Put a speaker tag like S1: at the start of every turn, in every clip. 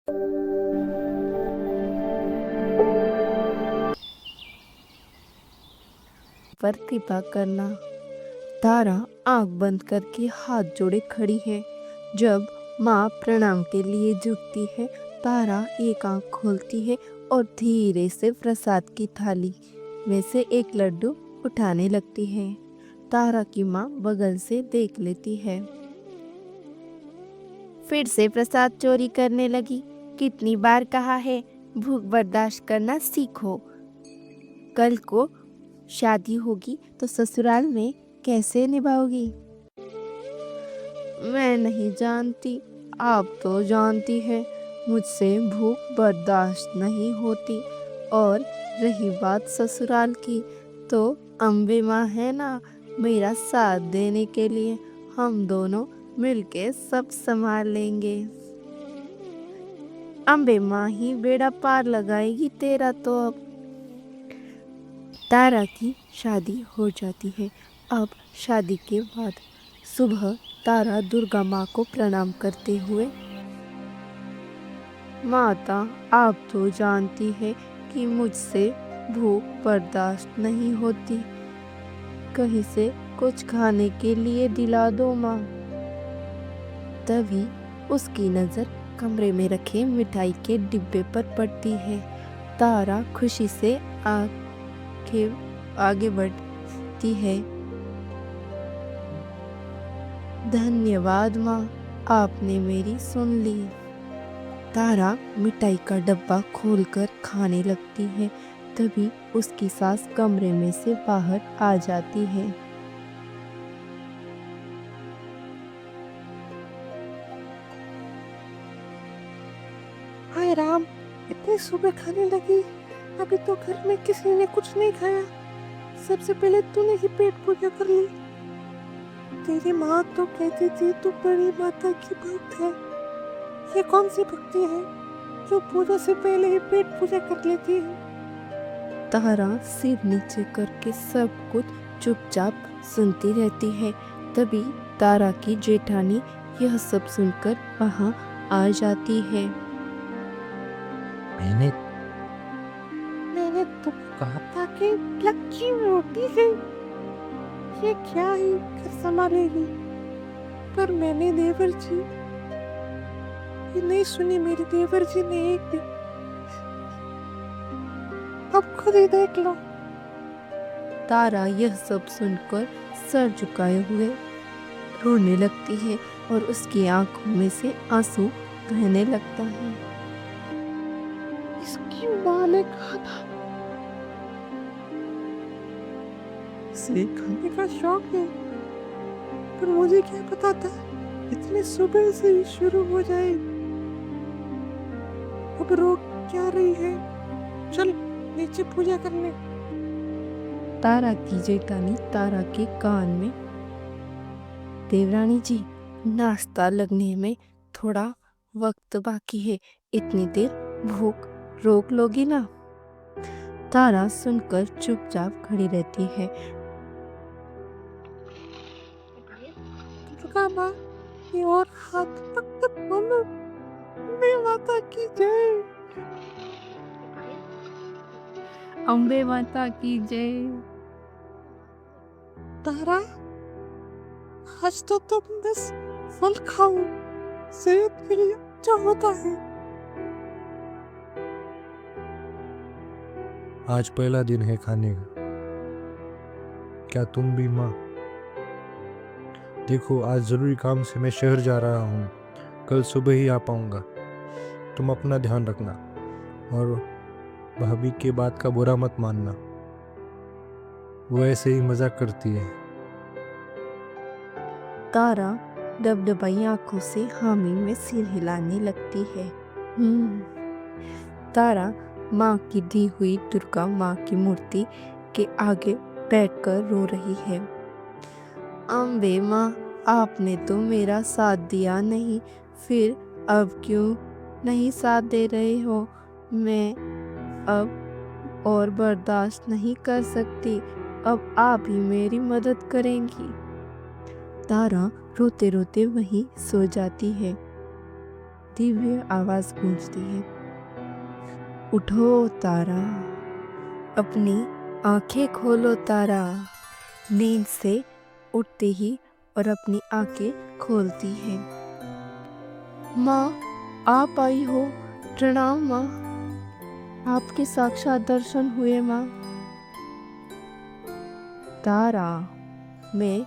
S1: पर कृपा करना। तारा आंख बंद करके हाथ जोड़े खड़ी है। जब माँ प्रणाम के लिए झुकती है, तारा एक आंख खोलती है और धीरे से प्रसाद की थाली में से एक लड्डू उठाने लगती है। तारा की माँ बगल से देख लेती है। फिर से प्रसाद चोरी करने लगी। कितनी बार कहा है, भूख बर्दाश्त करना सीखो। कल को शादी होगी तो ससुराल में कैसे निभाओगी? मैं नहीं जानती, आप तो जानती है मुझसे भूख बर्दाश्त नहीं होती। और रही बात ससुराल की, तो अम्बे माँ है ना मेरा साथ देने के लिए। हम दोनों मिलके सब संभाल लेंगे। अम्बे माँ ही बेड़ा पार लगाएगी तेरा तो अब। तारा की शादी हो जाती है। अब शादी के बाद सुबह तारा दुर्गा माँ को प्रणाम करते हुए, माता आप तो जानती है कि मुझसे भूख बर्दाश्त नहीं होती, कहीं से कुछ खाने के लिए दिला दो माँ। तभी उसकी नज़र कमरे में रखे मिठाई के डिब्बे पर पड़ती है। तारा खुशी से आगे बढ़ती है। धन्यवाद माँ, आपने मेरी सुन ली। तारा मिठाई का डब्बा खोलकर खाने लगती है। तभी उसकी सास कमरे में से बाहर आ जाती है।
S2: हाय राम, इतनी सुबह खाने लगी, अभी तो घर में किसी ने कुछ नहीं खाया। सबसे पहले तूने ही पेट पूजा कर ली। तेरी माँ तो कहती थी तू बड़ी माता की भक्त है। ये कौन सी भक्ति है जो पूजा से पहले ही पेट पूजा कर लेती है?
S1: तारा सिर नीचे करके सब कुछ चुपचाप सुनती रहती है। तभी तारा की जेठानी यह सब सुनकर वहां आ जाती है।
S2: मैंने तो कहा था कि लक्की रोटी है, ये क्या ही घर संभालेगी। पर मैंने देवर जी, ये नहीं सुनी मेरे देवर जी ने एक भी। अब खुद ही देख लो।
S1: तारा यह सब सुनकर सर झुकाए हुए रोने लगती है और उसकी आंखों में से आंसू बहने लगता है।
S2: इसकी माँ ने कहा था इसे खाने का शौक है, पर मुझे क्या पता था इतनी सुबह से ही शुरू हो जाए। अब रोक क्या रही है, चल नीचे पूजा करने।
S1: तारा की जेठानी तारा के कान में, देवरानी जी, नाश्ता लगने में थोड़ा वक्त बाकी है, इतनी देर भूख रोक लोगी ना? तारा सुनकर चुपचाप खड़ी रहती है।
S2: दुर्गा माँ की ओर हाथ पकड़ बोलो, अम्बे माता की जय।
S1: अम्बे माता की जय।
S2: तारा, आज तो तुम बस फल खाओ, सेहत के लिए अच्छा होता है।
S3: आज पहला दिन है खाने का, क्या तुम भी माँ? देखो, आज ज़रूरी काम से मैं शहर जा रहा हूँ, कल सुबह ही आ पाऊँगा। तुम अपना ध्यान रखना और भाभी के बात का बुरा मत मानना, वो ऐसे ही मजाक करती है।
S1: तारा डबडबाई आंखों से हामी में सिर हिलाने लगती है। तारा माँ की दी हुई दुर्गा माँ की मूर्ति के आगे बैठकर रो रही है। अम्बे माँ, आपने तो मेरा साथ दिया नहीं, फिर अब क्यों नहीं साथ दे रहे हो? मैं अब और बर्दाश्त नहीं कर सकती, अब आप ही मेरी मदद करेंगी। तारा रोते रोते वहीं सो जाती है। दिव्य आवाज गूंजती है, उठो तारा, अपनी आंखें खोलो तारा। नींद से उठती ही और अपनी आंखें खोलती है। माँ, आप आई हो, प्रणाम माँ, आपके साक्षात दर्शन हुए माँ। तारा, मैं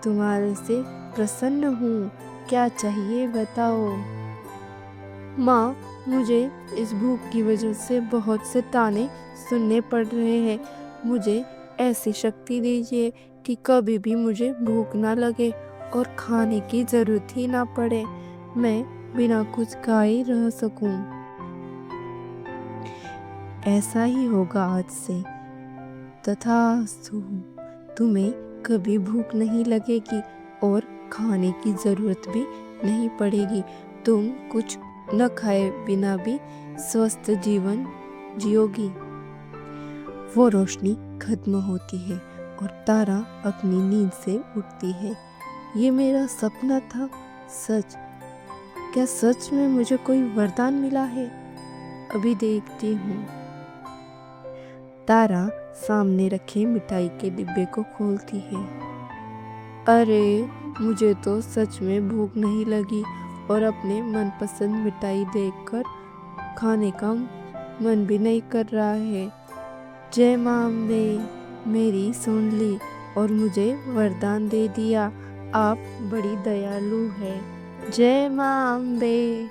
S1: तुम्हारे से प्रसन्न हूँ, क्या चाहिए बताओ। माँ, मुझे इस भूख की वजह से बहुत से ताने सुनने पड़ रहे हैं। मुझे ऐसी शक्ति दीजिए कि कभी भी मुझे भूख ना लगे और खाने की जरूरत ही ना पड़े, मैं बिना कुछ खाए रह सकूं। ऐसा ही होगा आज से, तथास्तु। तुम्हें कभी भूख नहीं लगेगी और खाने की जरूरत भी नहीं पड़ेगी। तुम कुछ न खाए बिना भी स्वस्थ जीवन जियोगी। वो रोशनी खत्म होती है और तारा अपनी नींद से उठती है। ये मेरा सपना था सच? क्या सच में मुझे कोई वरदान मिला है? अभी देखती हूँ। तारा सामने रखे मिठाई के डिब्बे को खोलती है। अरे, मुझे तो सच में भूख नहीं लगी और अपने मनपसंद मिठाई देखकर खाने का मन भी नहीं कर रहा है। जय माँ अम्बे, मेरी सुन ली और मुझे वरदान दे दिया। आप बड़ी दयालु है। जय माँ अम्बे।